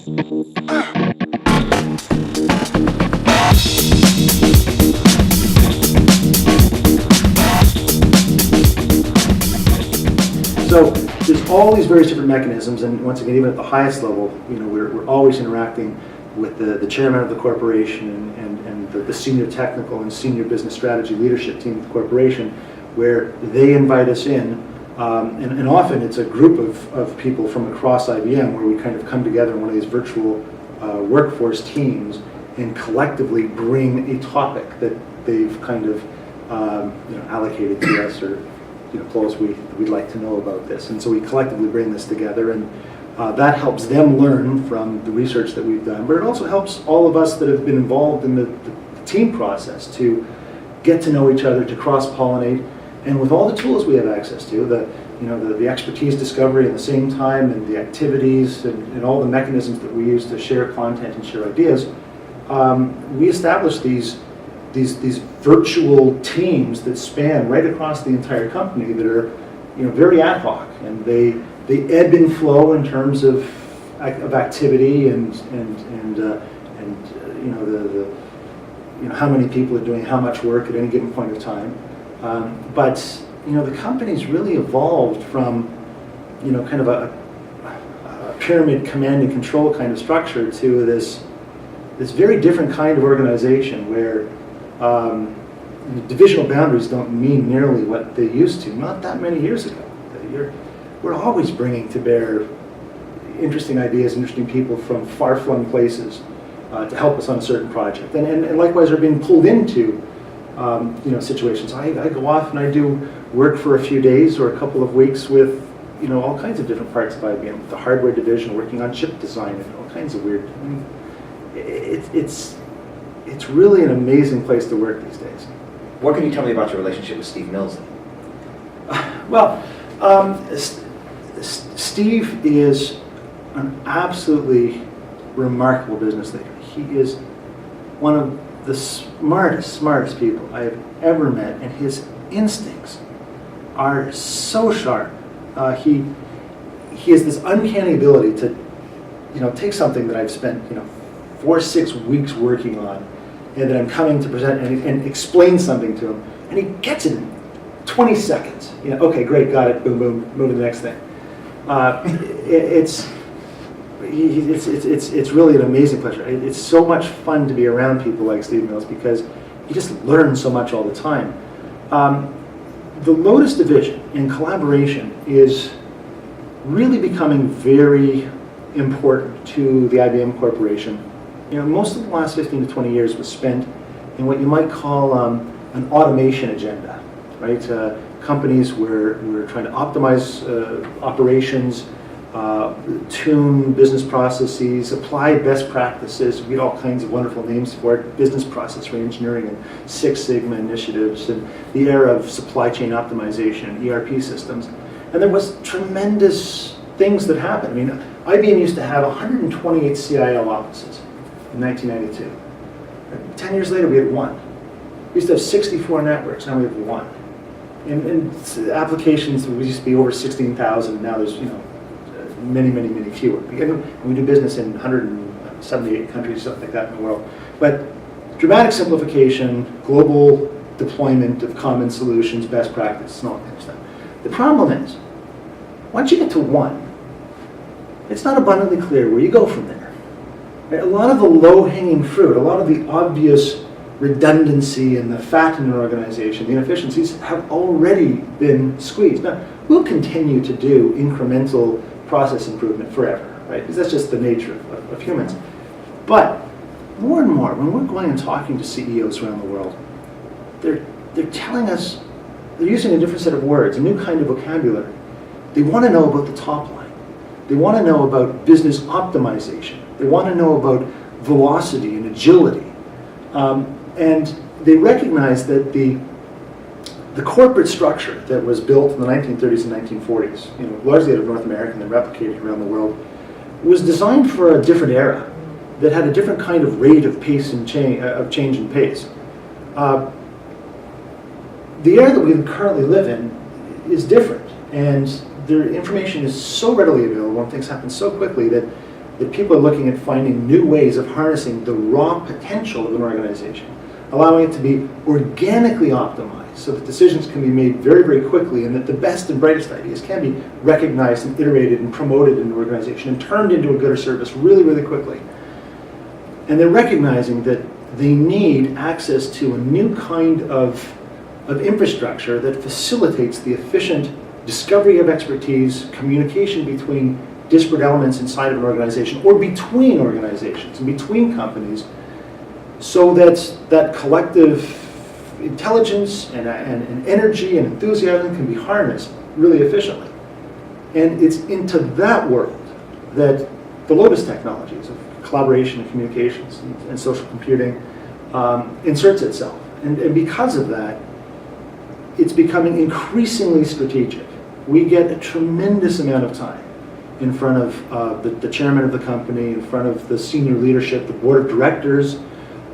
So there's all these various different mechanisms, and once again, even at the highest level, we're always interacting with the chairman of the corporation and the senior technical and senior business strategy leadership team of the corporation, where they invite us in, and often it's a group of people from across IBM where we kind of come together in one of these virtual workforce teams and collectively bring a topic that they've kind of allocated to us, or Close, we'd like to know about this. And so we collectively bring this together, and that helps them learn from the research that we've done, but it also helps all of us that have been involved in the team process to get to know each other, to cross-pollinate, and with all the tools we have access to, the expertise discovery at the same time, and the activities, and all the mechanisms that we use to share content and share ideas, we establish these virtual teams that span right across the entire company that are very ad hoc, and they ebb and flow in terms of activity and how many people are doing how much work at any given point of time. But the company's really evolved from kind of a pyramid command and control kind of structure to this very different kind of organization where divisional boundaries don't mean nearly what they used to, not that many years ago. We're always bringing to bear interesting ideas, interesting people from far-flung places to help us on a certain project. And likewise, we're being pulled into situations. I go off and I do work for a few days or a couple of weeks with all kinds of different parts of IBM, the hardware division, working on chip design and all kinds of weird. It's really an amazing place to work these days. What can you tell me about your relationship with Steve Mills? Well, Steve is an absolutely remarkable business leader. He is one of the smartest people I have ever met, and his instincts are so sharp. He has this uncanny ability to, take something that I've spent, 4 or 6 weeks working on, and that I'm coming to present and explain something to him, and he gets it in 20 seconds. Okay, great, got it, boom, boom, move to the next thing. It's really an amazing pleasure. It's so much fun to be around people like Steve Mills because you just learn so much all the time. The Lotus division in collaboration is really becoming very important to the IBM Corporation. Most of the last 15 to 20 years was spent in what you might call an automation agenda, right? Companies were trying to optimize operations, tune business processes, apply best practices. We had all kinds of wonderful names for it: business process reengineering and Six Sigma initiatives, and the era of supply chain optimization and ERP systems. And there was tremendous things that happened. IBM used to have 128 CIO offices in 1992. 10 years later, we had one. We used to have 64 networks, now we have one. And applications, we used to be over 16,000, now there's many, many, many fewer. And we do business in 178 countries, something like that in the world. But dramatic simplification, global deployment of common solutions, best practice, and all that kind of stuff. The problem is, once you get to one, it's not abundantly clear where you go from there. A lot of the low-hanging fruit, a lot of the obvious redundancy and the fat in an organization, the inefficiencies have already been squeezed. Now, we'll continue to do incremental process improvement forever, right? Because that's just the nature of humans. But more and more, when we're going and talking to CEOs around the world, they're telling us, they're using a different set of words, a new kind of vocabulary. They want to know about the top line. They want to know about business optimization. They want to know about velocity and agility. And they recognize that the corporate structure that was built in the 1930s and 1940s, largely out of North America and then replicated around the world, was designed for a different era that had a different kind of rate of pace and change and pace. The era that we currently live in is different, and the information is so readily available and things happen so quickly that that people are looking at finding new ways of harnessing the raw potential of an organization, allowing it to be organically optimized so that decisions can be made very, very quickly, and that the best and brightest ideas can be recognized and iterated and promoted in an organization and turned into a good or service really, really quickly. And they're recognizing that they need access to a new kind of infrastructure that facilitates the efficient discovery of expertise, communication between disparate elements inside of an organization or between organizations and between companies, so that that collective intelligence and energy and enthusiasm can be harnessed really efficiently. And it's into that world that the Lotus technologies of collaboration and communications and social computing inserts itself. And because of that, it's becoming increasingly strategic. We get a tremendous amount of time in front of the chairman of the company, in front of the senior leadership, the board of directors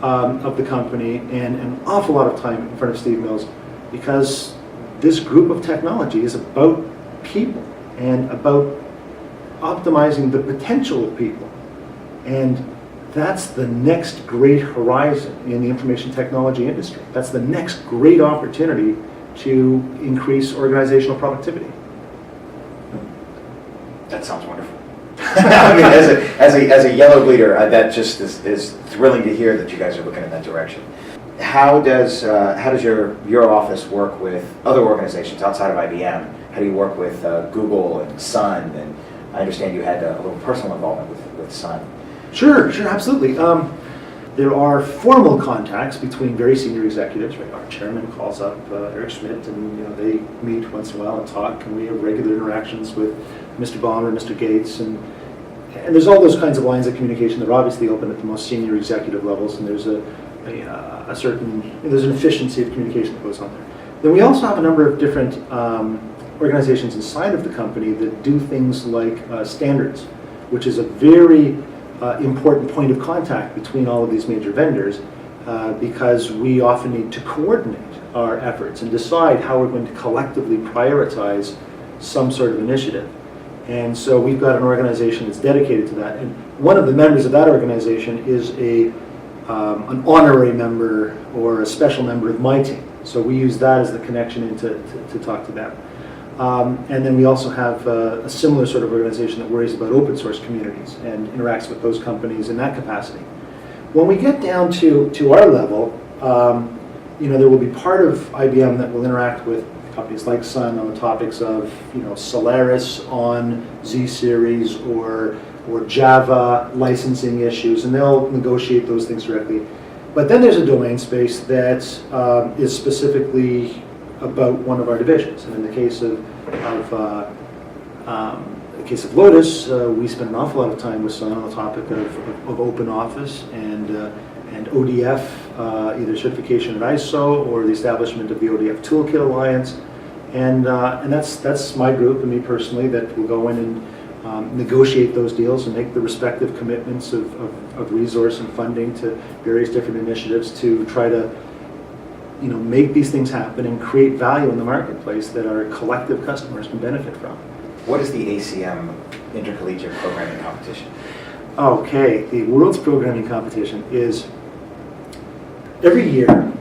of the company, and an awful lot of time in front of Steve Mills, because this group of technology is about people and about optimizing the potential of people. And that's the next great horizon in the information technology industry. That's the next great opportunity to increase organizational productivity. That sounds wonderful. I mean, as a yellow bleeder, that just is thrilling to hear that you guys are looking in that direction. How does your office work with other organizations outside of IBM? How do you work with Google and Sun? And I understand you had a little personal involvement with Sun. Sure, absolutely. There are formal contacts between very senior executives. Right? Our chairman calls up Eric Schmidt, and they meet once in a while and talk, and we have regular interactions with Mr. Balmer, Mr. Gates, and there's all those kinds of lines of communication that are obviously open at the most senior executive levels, and there's there's an efficiency of communication that goes on there. Then we also have a number of different organizations inside of the company that do things like standards, which is a very important point of contact between all of these major vendors, because we often need to coordinate our efforts and decide how we're going to collectively prioritize some sort of initiative. And so we've got an organization that's dedicated to that, and one of the members of that organization is an honorary member or a special member of my team. So we use that as the connection in to talk to them. And then we also have a similar sort of organization that worries about open source communities and interacts with those companies in that capacity. When we get down to our level, there will be part of IBM that will interact with companies like Sun on the topics of Solaris on Z-Series or Java licensing issues, and they'll negotiate those things directly. But then there's a domain space that is specifically about one of our divisions, and in the case of Lotus, we spend an awful lot of time with Sun on the topic of open office and ODF, either certification at ISO or the establishment of the ODF Toolkit Alliance, and that's my group and me personally that will go in and negotiate those deals and make the respective commitments of resource and funding to various different initiatives to try to make these things happen and create value in the marketplace that our collective customers can benefit from. What is the ACM Intercollegiate Programming Competition? Okay, the World's Programming Competition is, every year,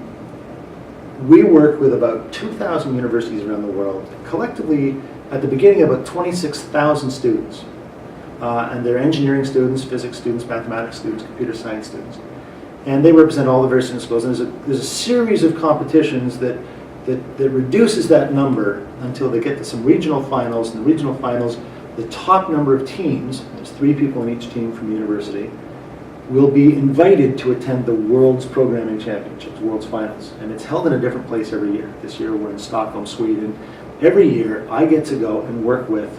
we work with about 2,000 universities around the world, collectively, at the beginning, about 26,000 students. And they're engineering students, physics students, mathematics students, computer science students. And they represent all the various schools. And there's a series of competitions that reduces that number until they get to some regional finals. In the regional finals, the top number of teams, there's 3 people in each team from the university, will be invited to attend the World's Programming Championships, World's Finals. And it's held in a different place every year. This year we're in Stockholm, Sweden. Every year I get to go and work with,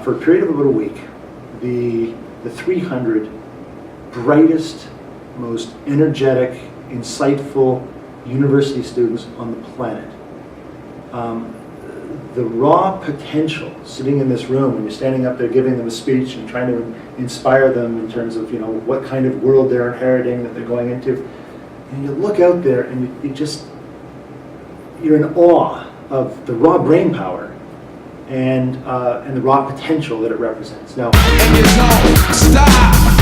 for a period of about a week, the 300 brightest, most energetic, insightful university students on the planet. The raw potential sitting in this room when you're standing up there giving them a speech and trying to inspire them in terms of what kind of world they're inheriting, that they're going into, and you look out there and you're in awe of the raw brain power and the raw potential that it represents. Now, And you don't stop.